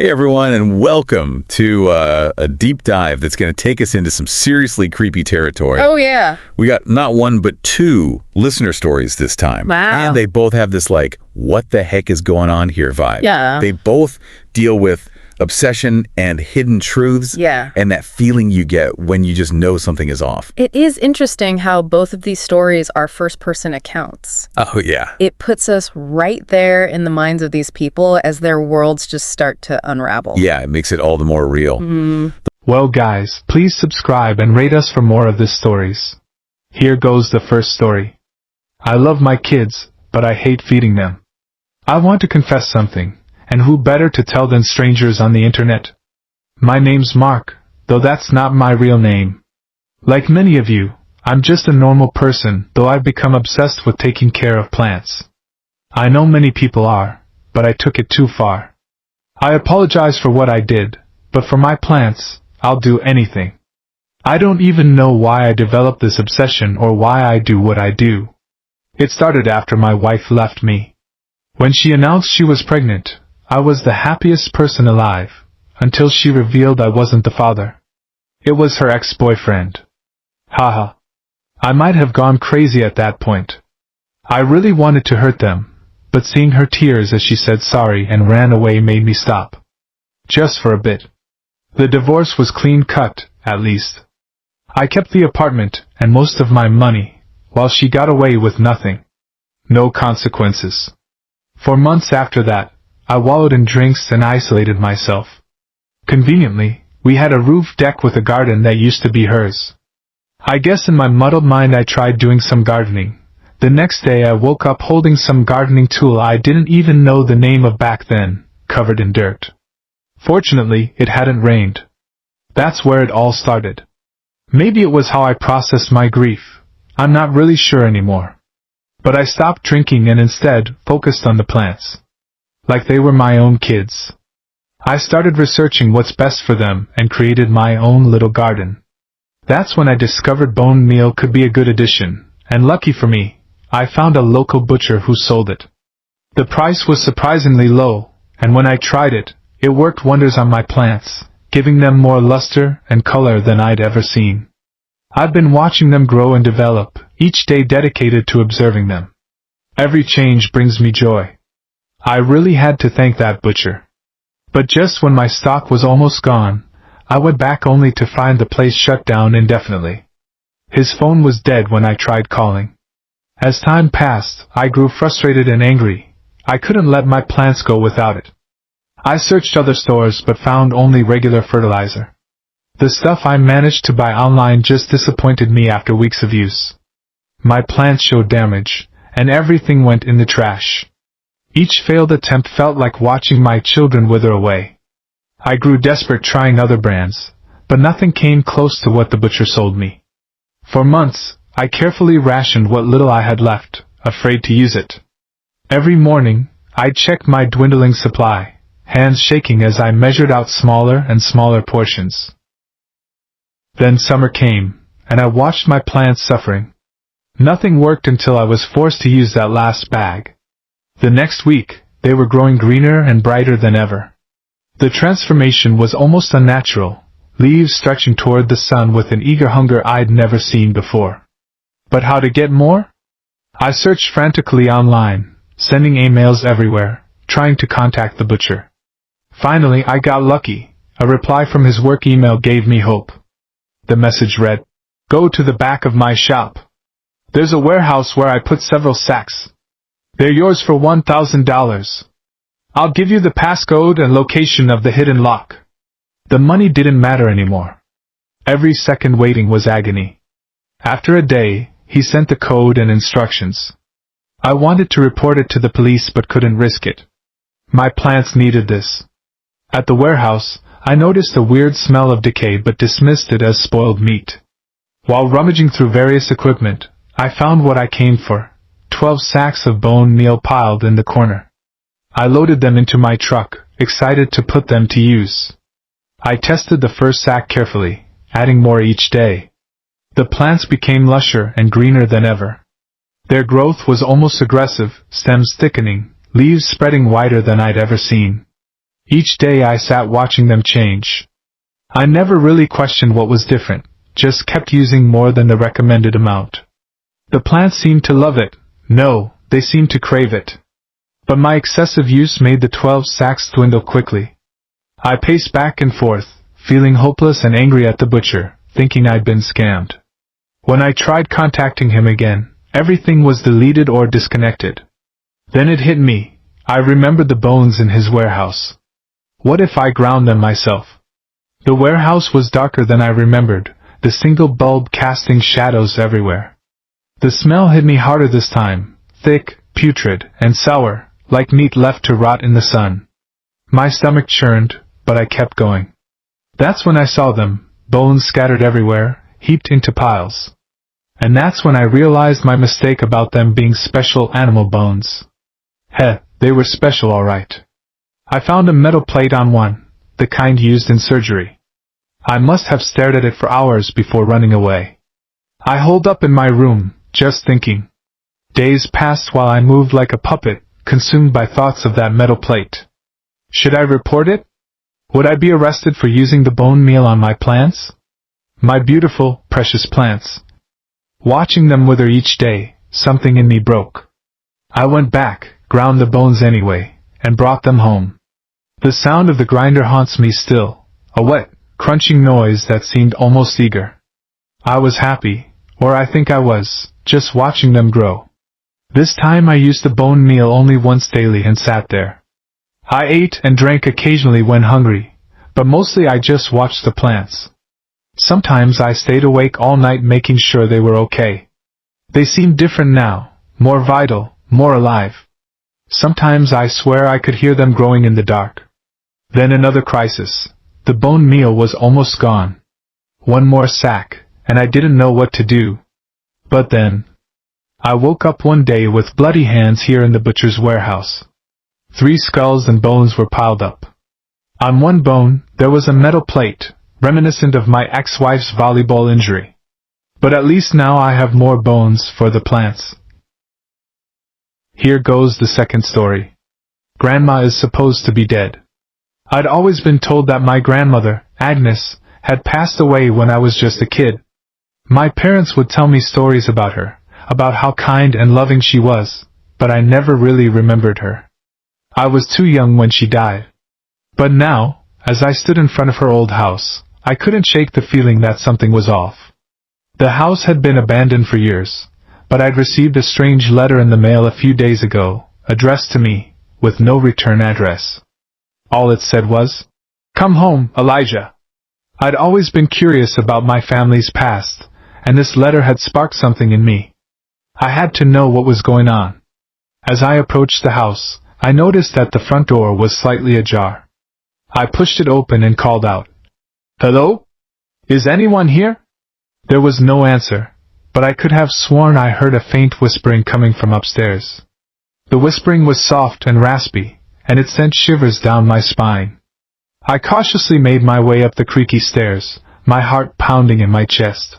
Hey everyone, and welcome to a deep dive that's going to take us into some seriously creepy territory. Oh, yeah. We got not one, but two listener stories this time. Wow. And they both have this, like, what the heck is going on here vibe. Yeah. They both deal with obsession and hidden truths. Yeah. And that feeling you get when you just know something is off. It is interesting how both of these stories are first-person accounts. Oh, yeah. It puts us right there in the minds of these people as their worlds just start to unravel. Yeah, it makes it all the more real. Well guys, please subscribe and rate us for more of these stories. Here goes the first story. I love my kids, but I hate feeding them. I want to confess something, and who better to tell than strangers on the internet? My name's Mark, though that's not my real name. Like many of you, I'm just a normal person, though I've become obsessed with taking care of plants. I know many people are, but I took it too far. I apologize for what I did, but for my plants, I'll do anything. I don't even know why I developed this obsession or why I do what I do. It started after my wife left me. When she announced she was pregnant, I was the happiest person alive, until she revealed I wasn't the father. It was her ex-boyfriend. Haha. I might have gone crazy at that point. I really wanted to hurt them, but seeing her tears as she said sorry and ran away made me stop. Just for a bit. The divorce was clean-cut, at least. I kept the apartment and most of my money, while she got away with nothing. No consequences. For months after that, I wallowed in drinks and isolated myself. Conveniently, we had a roof deck with a garden that used to be hers. I guess in my muddled mind I tried doing some gardening. The next day I woke up holding some gardening tool I didn't even know the name of back then, covered in dirt. Fortunately, it hadn't rained. That's where it all started. Maybe it was how I processed my grief. I'm not really sure anymore. But I stopped drinking and instead focused on the plants. Like they were my own kids. I started researching what's best for them and created my own little garden. That's when I discovered bone meal could be a good addition, and lucky for me, I found a local butcher who sold it. The price was surprisingly low, and when I tried it, it worked wonders on my plants, giving them more luster and color than I'd ever seen. I've been watching them grow and develop, each day dedicated to observing them. Every change brings me joy. I really had to thank that butcher. But just when my stock was almost gone, I went back only to find the place shut down indefinitely. His phone was dead when I tried calling. As time passed, I grew frustrated and angry. I couldn't let my plants go without it. I searched other stores but found only regular fertilizer. The stuff I managed to buy online just disappointed me after weeks of use. My plants showed damage, and everything went in the trash. Each failed attempt felt like watching my children wither away. I grew desperate trying other brands, but nothing came close to what the butcher sold me. For months, I carefully rationed what little I had left, afraid to use it. Every morning, I checked my dwindling supply, hands shaking as I measured out smaller and smaller portions. Then summer came, and I watched my plants suffering. Nothing worked until I was forced to use that last bag. The next week, they were growing greener and brighter than ever. The transformation was almost unnatural, leaves stretching toward the sun with an eager hunger I'd never seen before. But how to get more? I searched frantically online, sending emails everywhere, trying to contact the butcher. Finally, I got lucky. A reply from his work email gave me hope. The message read, "Go to the back of my shop. There's a warehouse where I put several sacks. They're yours for $1,000. I'll give you the passcode and location of the hidden lock." The money didn't matter anymore. Every second waiting was agony. After a day, he sent the code and instructions. I wanted to report it to the police but couldn't risk it. My plants needed this. At the warehouse, I noticed a weird smell of decay but dismissed it as spoiled meat. While rummaging through various equipment, I found what I came for, 12 sacks of bone meal piled in the corner. I loaded them into my truck, excited to put them to use. I tested the first sack carefully, adding more each day. The plants became lusher and greener than ever. Their growth was almost aggressive, stems thickening, leaves spreading wider than I'd ever seen. Each day I sat watching them change. I never really questioned what was different, just kept using more than the recommended amount. The plants seemed to love it. No, they seemed to crave it. But my excessive use made the 12 sacks dwindle quickly. I paced back and forth, feeling hopeless and angry at the butcher, thinking I'd been scammed. When I tried contacting him again, everything was deleted or disconnected. Then it hit me. I remembered the bones in his warehouse. What if I ground them myself? The warehouse was darker than I remembered, the single bulb casting shadows everywhere. The smell hit me harder this time, thick, putrid, and sour, like meat left to rot in the sun. My stomach churned, but I kept going. That's when I saw them, bones scattered everywhere, heaped into piles. And that's when I realized my mistake about them being special animal bones. They were special all right. I found a metal plate on one, the kind used in surgery. I must have stared at it for hours before running away. I holed up in my room, just thinking. Days passed while I moved like a puppet, consumed by thoughts of that metal plate. Should I report it? Would I be arrested for using the bone meal on my plants? My beautiful, precious plants. Watching them wither each day, something in me broke. I went back, ground the bones anyway, and brought them home. The sound of the grinder haunts me still, a wet, crunching noise that seemed almost eager. I was happy, or I think I was, just watching them grow. This time I used the bone meal only once daily and sat there. I ate and drank occasionally when hungry, but mostly I just watched the plants. Sometimes I stayed awake all night making sure they were okay. They seemed different now, more vital, more alive. Sometimes I swear I could hear them growing in the dark. Then another crisis. The bone meal was almost gone. One more sack, and I didn't know what to do. But then, I woke up one day with bloody hands here in the butcher's warehouse. 3 skulls and bones were piled up. On one bone, there was a metal plate, reminiscent of my ex-wife's volleyball injury. But at least now I have more bones for the plants. Here goes the second story. Grandma is supposed to be dead. I'd always been told that my grandmother, Agnes, had passed away when I was just a kid. My parents would tell me stories about her, about how kind and loving she was, but I never really remembered her. I was too young when she died. But now, as I stood in front of her old house, I couldn't shake the feeling that something was off. The house had been abandoned for years, but I'd received a strange letter in the mail a few days ago, addressed to me, with no return address. All it said was, "Come home, Elijah." I'd always been curious about my family's past, and this letter had sparked something in me. I had to know what was going on. As I approached the house, I noticed that the front door was slightly ajar. I pushed it open and called out, "Hello? Is anyone here?" There was no answer, but I could have sworn I heard a faint whispering coming from upstairs. The whispering was soft and raspy, and it sent shivers down my spine. I cautiously made my way up the creaky stairs, my heart pounding in my chest.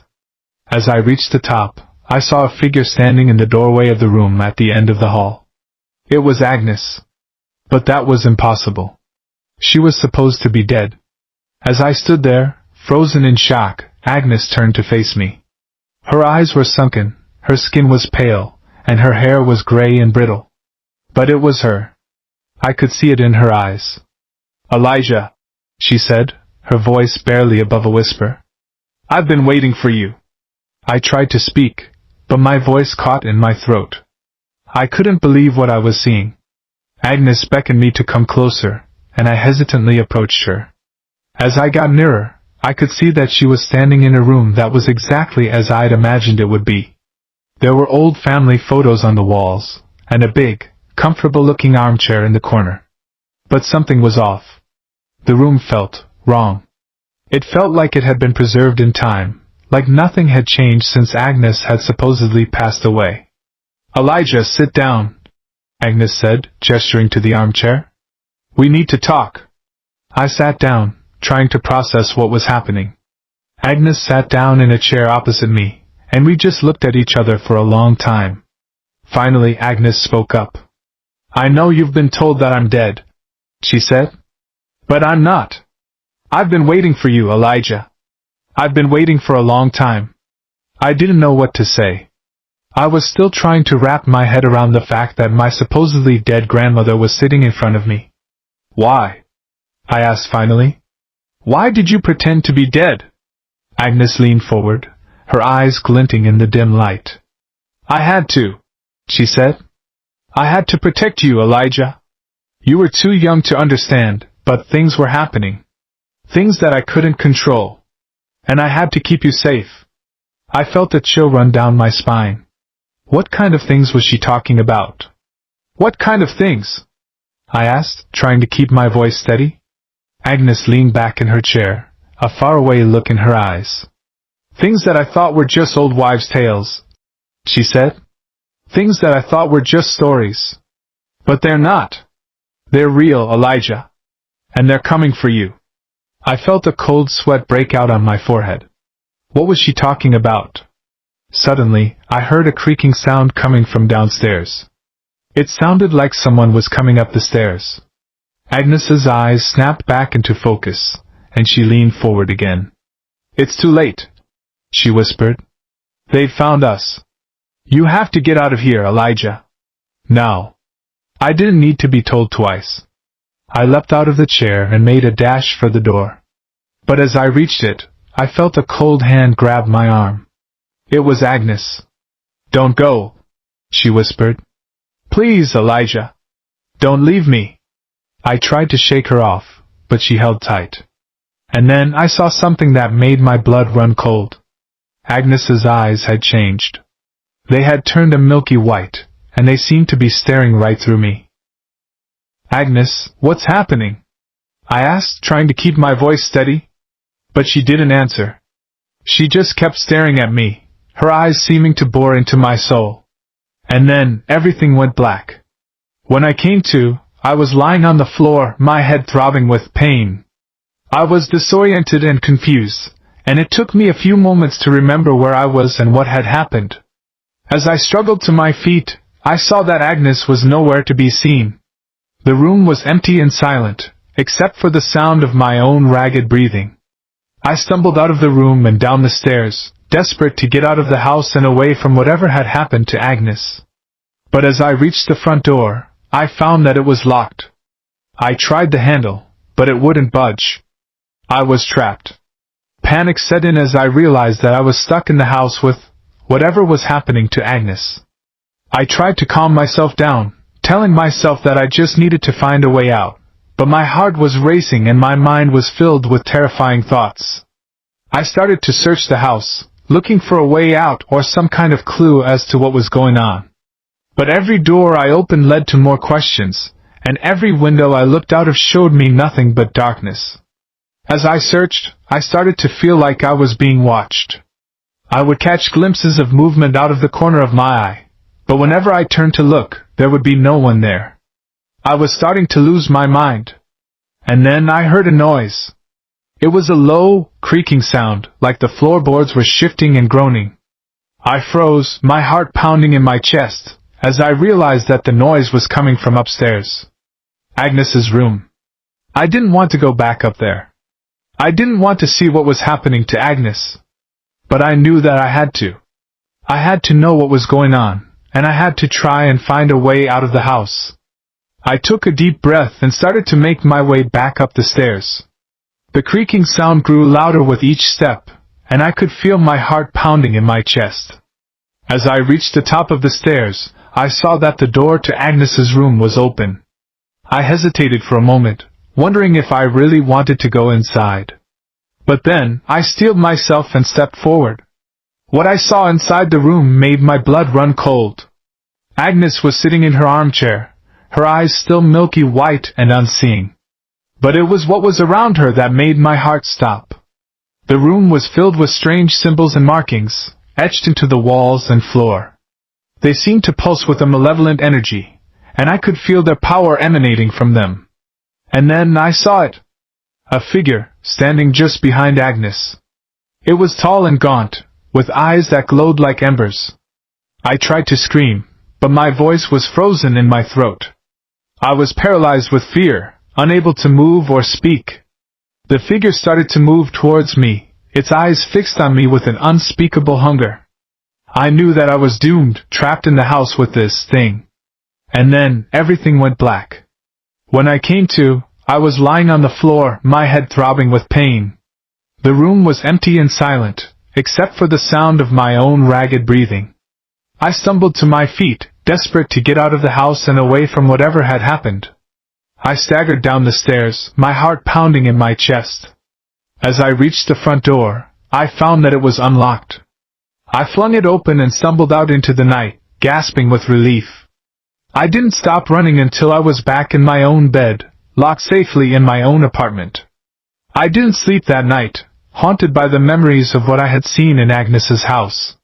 As I reached the top, I saw a figure standing in the doorway of the room at the end of the hall. It was Agnes. But that was impossible. She was supposed to be dead. As I stood there, frozen in shock, Agnes turned to face me. Her eyes were sunken, her skin was pale, and her hair was gray and brittle. But it was her. I could see it in her eyes. "Elijah," she said, her voice barely above a whisper. "I've been waiting for you." I tried to speak, but my voice caught in my throat. I couldn't believe what I was seeing. Agnes beckoned me to come closer, and I hesitantly approached her. As I got nearer, I could see that she was standing in a room that was exactly as I'd imagined it would be. There were old family photos on the walls, and a big, comfortable-looking armchair in the corner. But something was off. The room felt wrong. It felt like it had been preserved in time, like nothing had changed since Agnes had supposedly passed away. "Elijah, sit down," Agnes said, gesturing to the armchair. "We need to talk." I sat down, trying to process what was happening. Agnes sat down in a chair opposite me, and we just looked at each other for a long time. Finally, Agnes spoke up. "I know you've been told that I'm dead," she said. But I'm not. I've been waiting for you, Elijah. I've been waiting for a long time. I didn't know what to say. I was still trying to wrap my head around the fact that my supposedly dead grandmother was sitting in front of me. Why? I asked finally. Why did you pretend to be dead? Agnes leaned forward, her eyes glinting in the dim light. I had to, she said. I had to protect you, Elijah. You were too young to understand, but things were happening. Things that I couldn't control. And I had to keep you safe. I felt a chill run down my spine. What kind of things was she talking about? What kind of things? I asked, trying to keep my voice steady. Agnes leaned back in her chair, a faraway look in her eyes. Things that I thought were just old wives' tales, she said. Things that I thought were just stories. But they're not. They're real, Elijah. And they're coming for you. I felt a cold sweat break out on my forehead. What was she talking about? Suddenly, I heard a creaking sound coming from downstairs. It sounded like someone was coming up the stairs. Agnes's eyes snapped back into focus, and she leaned forward again. It's too late, she whispered. They've found us. You have to get out of here, Elijah. Now. I didn't need to be told twice. I leapt out of the chair and made a dash for the door. But as I reached it, I felt a cold hand grab my arm. It was Agnes. Don't go, she whispered. Please, Elijah. Don't leave me. I tried to shake her off, but she held tight. And then I saw something that made my blood run cold. Agnes's eyes had changed. They had turned a milky white, and they seemed to be staring right through me. Agnes, what's happening? I asked, trying to keep my voice steady. But she didn't answer. She just kept staring at me, her eyes seeming to bore into my soul. And then, everything went black. When I came to, I was lying on the floor, my head throbbing with pain. I was disoriented and confused, and it took me a few moments to remember where I was and what had happened. As I struggled to my feet, I saw that Agnes was nowhere to be seen. The room was empty and silent, except for the sound of my own ragged breathing. I stumbled out of the room and down the stairs, desperate to get out of the house and away from whatever had happened to Agnes. But as I reached the front door, I found that it was locked. I tried the handle, but it wouldn't budge. I was trapped. Panic set in as I realized that I was stuck in the house with whatever was happening to Agnes. I tried to calm myself down, telling myself that I just needed to find a way out, but my heart was racing and my mind was filled with terrifying thoughts. I started to search the house, looking for a way out or some kind of clue as to what was going on. But every door I opened led to more questions, and every window I looked out of showed me nothing but darkness. As I searched, I started to feel like I was being watched. I would catch glimpses of movement out of the corner of my eye, but whenever I turned to look, there would be no one there. I was starting to lose my mind. And then I heard a noise. It was a low, creaking sound, like the floorboards were shifting and groaning. I froze, my heart pounding in my chest, as I realized that the noise was coming from upstairs. Agnes's room. I didn't want to go back up there. I didn't want to see what was happening to Agnes. But I knew that I had to. I had to know what was going on, and I had to try and find a way out of the house. I took a deep breath and started to make my way back up the stairs. The creaking sound grew louder with each step, and I could feel my heart pounding in my chest. As I reached the top of the stairs, I saw that the door to Agnes's room was open. I hesitated for a moment, wondering if I really wanted to go inside. But then, I steeled myself and stepped forward. What I saw inside the room made my blood run cold. Agnes was sitting in her armchair, her eyes still milky white and unseeing. But it was what was around her that made my heart stop. The room was filled with strange symbols and markings, etched into the walls and floor. They seemed to pulse with a malevolent energy, and I could feel their power emanating from them. And then I saw it. A figure, standing just behind Agnes. It was tall and gaunt, with eyes that glowed like embers. I tried to scream, but my voice was frozen in my throat. I was paralyzed with fear, unable to move or speak. The figure started to move towards me, its eyes fixed on me with an unspeakable hunger. I knew that I was doomed, trapped in the house with this thing. And then, everything went black. When I came to, I was lying on the floor, my head throbbing with pain. The room was empty and silent, except for the sound of my own ragged breathing. I stumbled to my feet, desperate to get out of the house and away from whatever had happened. I staggered down the stairs, my heart pounding in my chest. As I reached the front door, I found that it was unlocked. I flung it open and stumbled out into the night, gasping with relief. I didn't stop running until I was back in my own bed, locked safely in my own apartment. I didn't sleep that night, haunted by the memories of what I had seen in Agnes's house.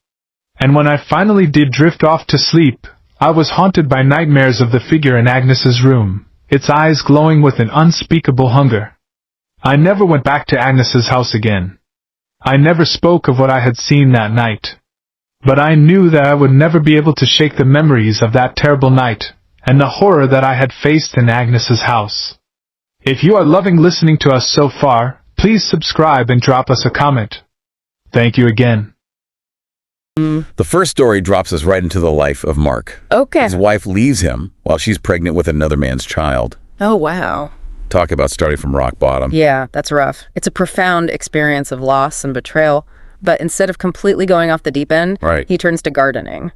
And when I finally did drift off to sleep, I was haunted by nightmares of the figure in Agnes's room, its eyes glowing with an unspeakable hunger. I never went back to Agnes's house again. I never spoke of what I had seen that night. But I knew that I would never be able to shake the memories of that terrible night, and the horror that I had faced in Agnes's house. If you are loving listening to us so far, please subscribe and drop us a comment. Thank you again. The first story drops us right into the life of Mark. Okay. His wife leaves him while she's pregnant with another man's child. Oh, wow. Talk about starting from rock bottom. Yeah, that's rough. It's a profound experience of loss and betrayal. But instead of completely going off the deep end, Right. he turns to gardening.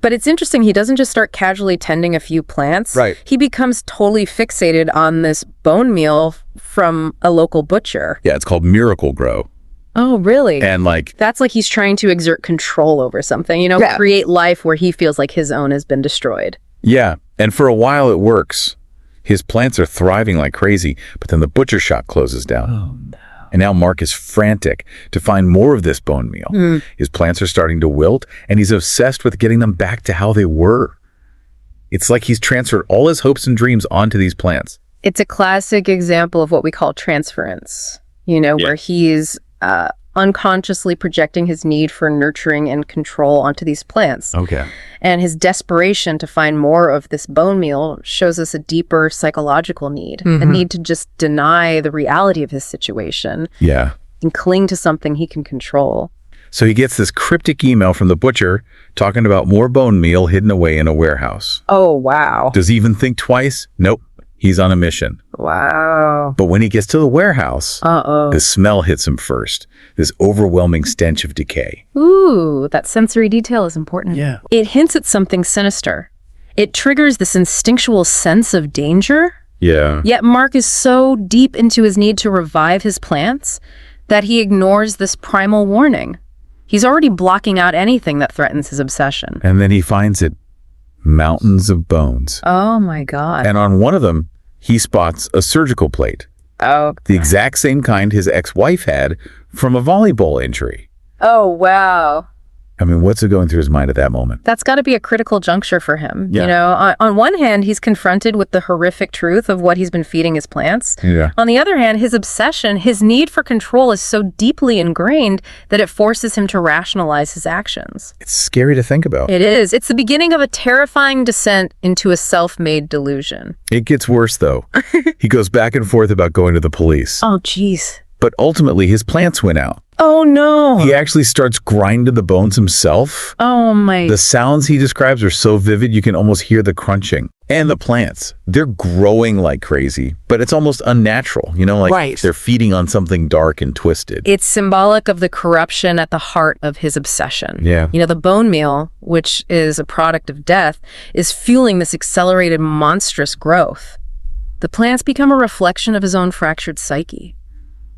But it's interesting, he doesn't just start casually tending a few plants. Right. He becomes totally fixated on this bone meal from a local butcher. Yeah, it's called Miracle Grow. Oh, really? And That's like he's trying to exert control over something, create life where he feels like his own has been destroyed. yeah, and for a while it works. His plants are thriving like crazy, but then the butcher shop closes down. Oh, no. And now Mark is frantic to find more of this bone meal. His plants are starting to wilt, and he's obsessed with getting them back to how they were. It's like he's transferred all his hopes and dreams onto these plants. It's a classic example of what we call transference, where he's unconsciously projecting his need for nurturing and control onto these plants. Okay. And his desperation to find more of this bone meal shows us a deeper psychological need, a need to just deny the reality of his situation Yeah. and cling to something he can control. So he gets this cryptic email from the butcher talking about more bone meal hidden away in a warehouse. Oh, wow. Does he even think twice? Nope. He's on a mission. Wow. But when he gets to the warehouse, the smell hits him first. This overwhelming stench of decay. Ooh, that sensory detail is important. Yeah. It hints at something sinister. It triggers this instinctual sense of danger. Yeah. Yet Mark is so deep into his need to revive his plants that he ignores this primal warning. He's already blocking out anything that threatens his obsession. And then he finds it. Mountains of bones. Oh my God. And on one of them, he spots a surgical plate. Oh. The exact same kind his ex-wife had from a volleyball injury. Oh, wow. I mean, what's going through his mind at that moment? That's got to be a critical juncture for him. Yeah. On one hand, he's confronted with the horrific truth of what he's been feeding his plants. Yeah. On the other hand, his obsession, his need for control is so deeply ingrained that it forces him to rationalize his actions. It's scary to think about. It is. It's the beginning of a terrifying descent into a self-made delusion. It gets worse, though. He goes back and forth about going to the police. Oh, jeez. But ultimately, his plants went out. Oh, no. He actually starts grinding the bones himself. Oh, my. The sounds he describes are so vivid, you can almost hear the crunching. And the plants, they're growing like crazy, but it's almost unnatural, Right. They're feeding on something dark and twisted. It's symbolic of the corruption at the heart of his obsession. Yeah. The bone meal, which is a product of death, is fueling this accelerated monstrous growth. The plants become a reflection of his own fractured psyche.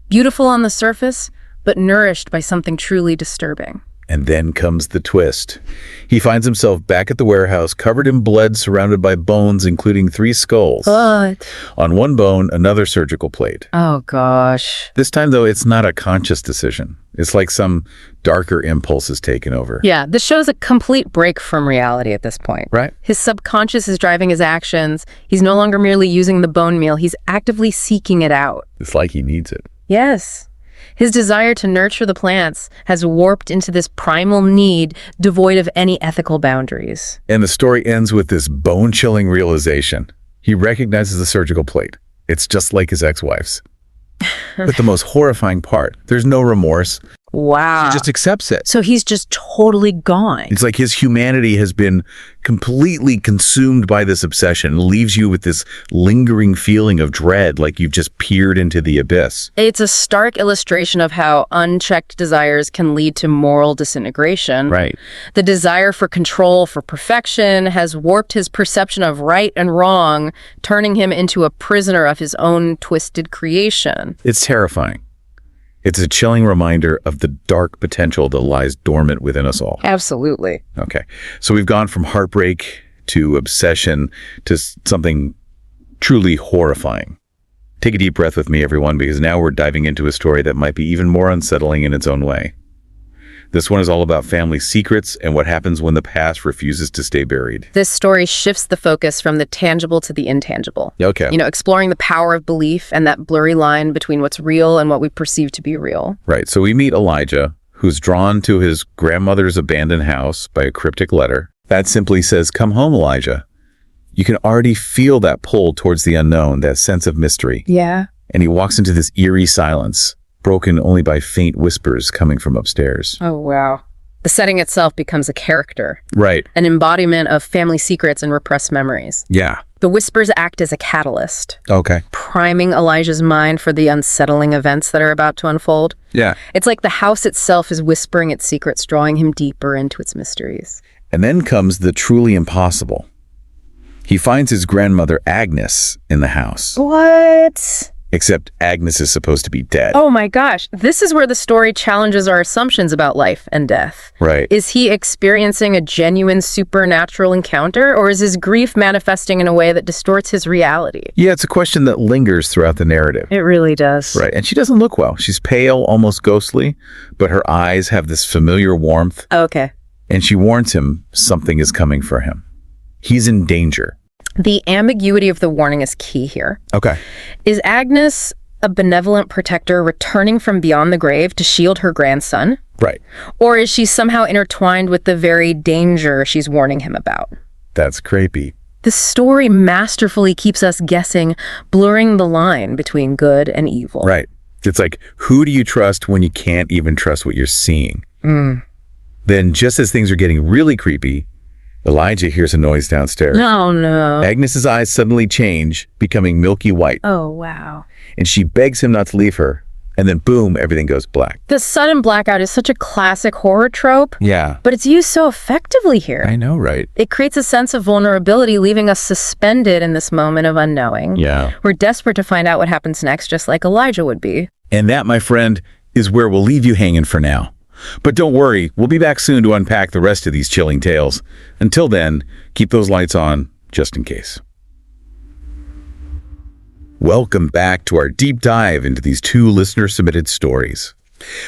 Beautiful on the surface, but nourished by something truly disturbing. And then comes the twist. He finds himself back at the warehouse, covered in blood, surrounded by bones, including 3 skulls. But... On one bone, another surgical plate. Oh, gosh. This time, though, it's not a conscious decision. It's like some darker impulse has taken over. Yeah, this shows a complete break from reality at this point. Right. His subconscious is driving his actions. He's no longer merely using the bone meal. He's actively seeking it out. It's like he needs it. Yes. His desire to nurture the plants has warped into this primal need devoid of any ethical boundaries. And the story ends with this bone-chilling realization. He recognizes the surgical plate. It's just like his ex-wife's. But the most horrifying part, there's no remorse. Wow. He just accepts it. So he's just totally gone. It's like his humanity has been completely consumed by this obsession, leaves you with this lingering feeling of dread, like you've just peered into the abyss. It's a stark illustration of how unchecked desires can lead to moral disintegration. Right. The desire for control, for perfection, has warped his perception of right and wrong, turning him into a prisoner of his own twisted creation. It's terrifying. It's a chilling reminder of the dark potential that lies dormant within us all. Absolutely. Okay. So we've gone from heartbreak to obsession to something truly horrifying. Take a deep breath with me, everyone, because now we're diving into a story that might be even more unsettling in its own way. This one is all about family secrets and what happens when the past refuses to stay buried. This story shifts the focus from the tangible to the intangible. Okay. Exploring the power of belief and that blurry line between what's real and what we perceive to be real. Right. So we meet Elijah, who's drawn to his grandmother's abandoned house by a cryptic letter. That simply says, "Come home, Elijah." You can already feel that pull towards the unknown, that sense of mystery. Yeah. And he walks into this eerie silence, broken only by faint whispers coming from upstairs. Oh, wow. The setting itself becomes a character. Right. An embodiment of family secrets and repressed memories. Yeah. The whispers act as a catalyst, Okay. priming Elijah's mind for the unsettling events that are about to unfold. Yeah. It's like the house itself is whispering its secrets, drawing him deeper into its mysteries. And then comes the truly impossible. He finds his grandmother Agnes in the house. What? Except Agnes is supposed to be dead. Oh my gosh, this is where the story challenges our assumptions about life and death. Right. Is he experiencing a genuine supernatural encounter, or is his grief manifesting in a way that distorts his reality? Yeah, it's a question that lingers throughout the narrative. It really does. Right. And she doesn't look well. She's pale, almost ghostly, but her eyes have this familiar warmth. Okay. And she warns him something is coming for him. He's in danger. The ambiguity of the warning is key here. Okay. Is Agnes a benevolent protector returning from beyond the grave to shield her grandson? Right. Or is she somehow intertwined with the very danger she's warning him about? That's creepy. The story masterfully keeps us guessing, blurring the line between good and evil. Right. It's like, who do you trust when you can't even trust what you're seeing? Then just as things are getting really creepy, Elijah hears a noise downstairs. Oh, no. Agnes's eyes suddenly change, becoming milky white, Oh, wow. and she begs him not to leave her, and then boom, everything goes black. The sudden blackout is such a classic horror trope, Yeah. but it's used so effectively here. I know, right? It creates a sense of vulnerability, leaving us suspended in this moment of unknowing. Yeah. We're desperate to find out what happens next, just like Elijah would be. And that, my friend, is where we'll leave you hanging for now. But don't worry, we'll be back soon to unpack the rest of these chilling tales. Until then, keep those lights on, just in case. Welcome back to our deep dive into these two listener-submitted stories.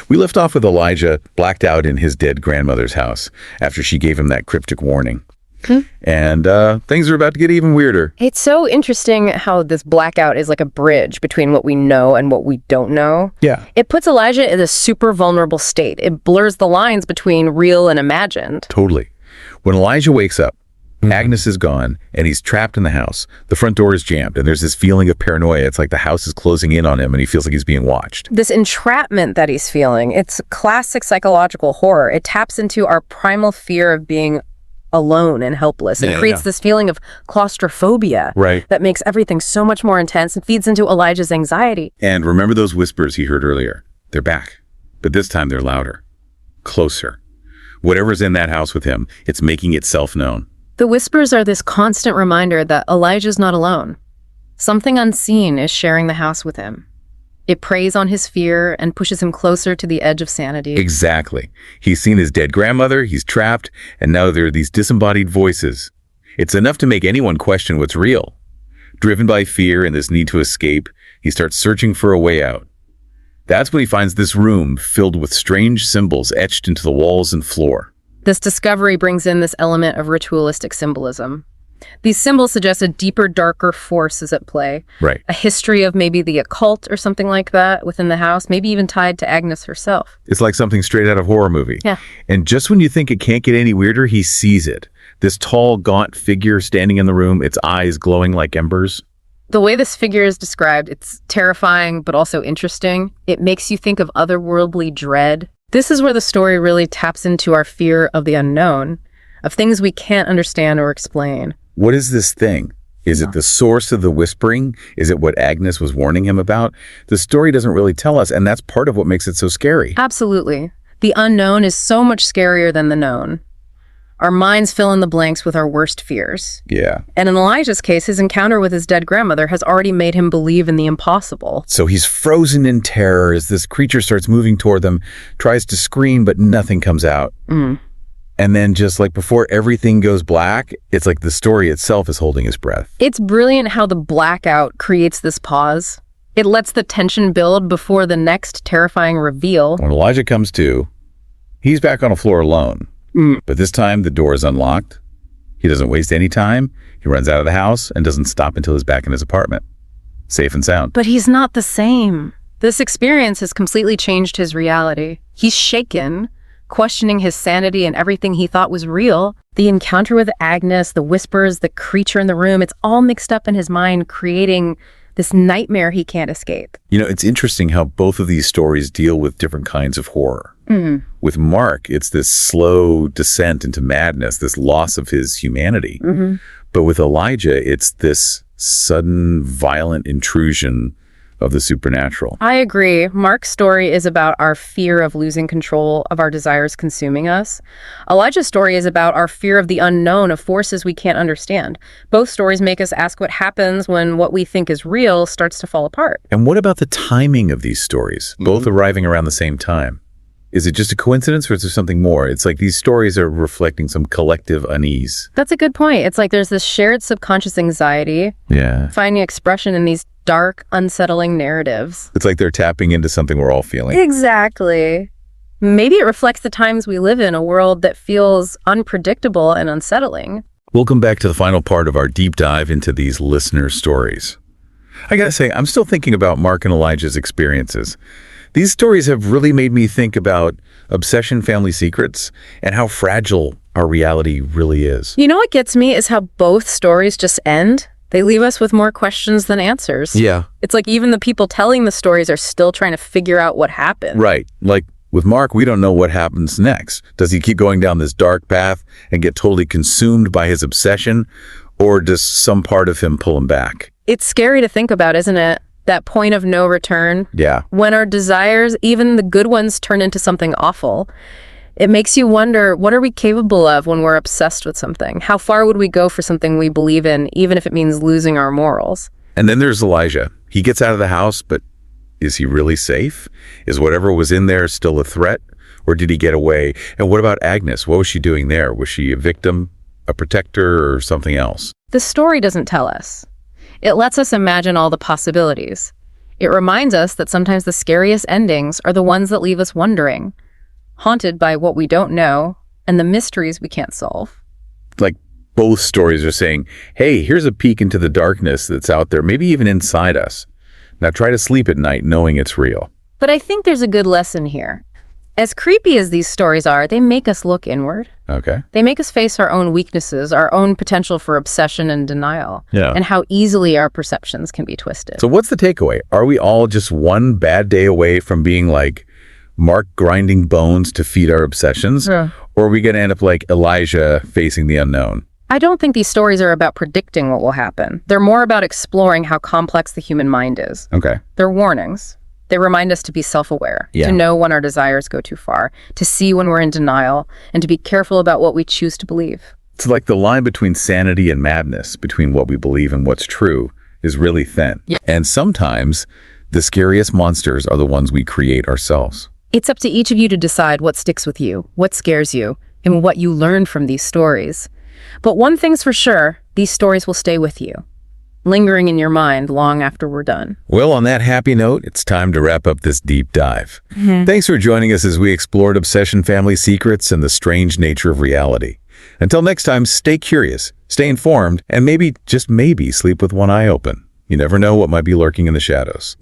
We left off with Elijah blacked out in his dead grandmother's house after she gave him that cryptic warning. And things are about to get even weirder. It's so interesting how this blackout is like a bridge between what we know and what we don't know. Yeah. It puts Elijah in a super vulnerable state. It blurs the lines between real and imagined. Totally. When Elijah wakes up, Agnes is gone, and he's trapped in the house. The front door is jammed, and there's this feeling of paranoia. It's like the house is closing in on him, and he feels like he's being watched. This entrapment that he's feeling, it's classic psychological horror. It taps into our primal fear of being alone and helpless. It creates this feeling of claustrophobia that makes everything so much more intense and feeds into Elijah's anxiety. And remember those whispers he heard earlier? They're back, but this time they're louder, closer. Whatever's in that house with him, it's making itself known. The whispers are this constant reminder that Elijah's not alone. Something unseen is sharing the house with him. It preys on his fear and pushes him closer to the edge of sanity. Exactly. He's seen his dead grandmother, he's trapped, and now there are these disembodied voices. It's enough to make anyone question what's real. Driven by fear and this need to escape, he starts searching for a way out. That's when he finds this room filled with strange symbols etched into the walls and floor. This discovery brings in this element of ritualistic symbolism. These symbols suggest a deeper, darker force is at play. Right. A history of maybe the occult or something like that within the house, maybe even tied to Agnes herself. It's like something straight out of a horror movie. Yeah. And just when you think it can't get any weirder, he sees it. This tall, gaunt figure standing in the room, its eyes glowing like embers. The way this figure is described, it's terrifying but also interesting. It makes you think of otherworldly dread. This is where the story really taps into our fear of the unknown, of things we can't understand or explain. What is this thing? Is it the source of the whispering? Is it what Agnes was warning him about? The story doesn't really tell us, and that's part of what makes it so scary. Absolutely. The unknown is so much scarier than the known. Our minds fill in the blanks with our worst fears. Yeah. And in Elijah's case, his encounter with his dead grandmother has already made him believe in the impossible. So he's frozen in terror as this creature starts moving toward them, tries to scream, but nothing comes out. And then just like before everything goes black, it's like the story itself is holding his breath. It's brilliant how the blackout creates this pause. It lets the tension build before the next terrifying reveal. When Elijah comes to, he's back on the floor alone. But this time the door is unlocked. He doesn't waste any time. He runs out of the house and doesn't stop until he's back in his apartment, safe and sound. But he's not the same. This experience has completely changed his reality. He's shaken, questioning his sanity and everything he thought was real. The encounter with Agnes, the whispers, the creature in the room, it's all mixed up in his mind, creating this nightmare he can't escape. You know, it's interesting how both of these stories deal with different kinds of horror. With Mark, it's this slow descent into madness, this loss of his humanity. But with Elijah, it's this sudden, violent intrusion of the supernatural. I agree. Mark's story is about our fear of losing control of our desires consuming us. Elijah's story is about our fear of the unknown, of forces we can't understand. Both stories make us ask what happens when what we think is real starts to fall apart. And what about the timing of these stories, both arriving around the same time? Is it just a coincidence or is there something more? It's like these stories are reflecting some collective unease. That's a good point. It's like there's this shared subconscious anxiety, finding expression in these dark, unsettling narratives. It's like they're tapping into something we're all feeling. Exactly. Maybe it reflects the times we live in, a world that feels unpredictable and unsettling. We'll come back to the final part of our deep dive into these listener stories. I gotta say, I'm still thinking about Mark and Elijah's experiences. These stories have really made me think about obsession, family secrets, and how fragile our reality really is. You know what gets me is how both stories just end. They leave us with more questions than answers. Yeah. It's like even the people telling the stories are still trying to figure out what happened. Right. Like with Mark, we don't know what happens next. Does he keep going down this dark path and get totally consumed by his obsession? Or does some part of him pull him back? It's scary to think about, isn't it? That point of no return. Yeah. When our desires, even the good ones, turn into something awful. It makes you wonder, what are we capable of when we're obsessed with something? How far would we go for something we believe in, even if it means losing our morals? And then there's Elijah. He gets out of the house, but is he really safe? Is whatever was in there still a threat? Or did he get away? And what about Agnes? What was she doing there? Was she a victim, a protector, or something else? The story doesn't tell us. It lets us imagine all the possibilities. It reminds us that sometimes the scariest endings are the ones that leave us wondering, haunted by what we don't know and the mysteries we can't solve. Like both stories are saying, hey, here's a peek into the darkness that's out there, maybe even inside us. Now try to sleep at night knowing it's real. But I think there's a good lesson here. As creepy as these stories are, they make us look inward. Okay. They make us face our own weaknesses, our own potential for obsession and denial, Yeah. and how easily our perceptions can be twisted. So what's the takeaway? Are we all just one bad day away from being like Mark grinding bones to feed our obsessions? Yeah. Or are we going to end up like Elijah facing the unknown? I don't think these stories are about predicting what will happen. They're more about exploring how complex the human mind is. Okay. They're warnings. They remind us to be self-aware, Yeah. to know when our desires go too far, to see when we're in denial, and to be careful about what we choose to believe. It's like the line between sanity and madness, between what we believe and what's true, is really thin. Yeah. And sometimes the scariest monsters are the ones we create ourselves. It's up to each of you to decide what sticks with you, what scares you, and what you learn from these stories. But one thing's for sure, these stories will stay with you, lingering in your mind long after we're done. Well, on that happy note, it's time to wrap up this deep dive. Thanks for joining us as we explored obsession, family secrets, and the strange nature of reality. Until next time, stay curious, stay informed, and maybe, just maybe, sleep with one eye open. You never know what might be lurking in the shadows.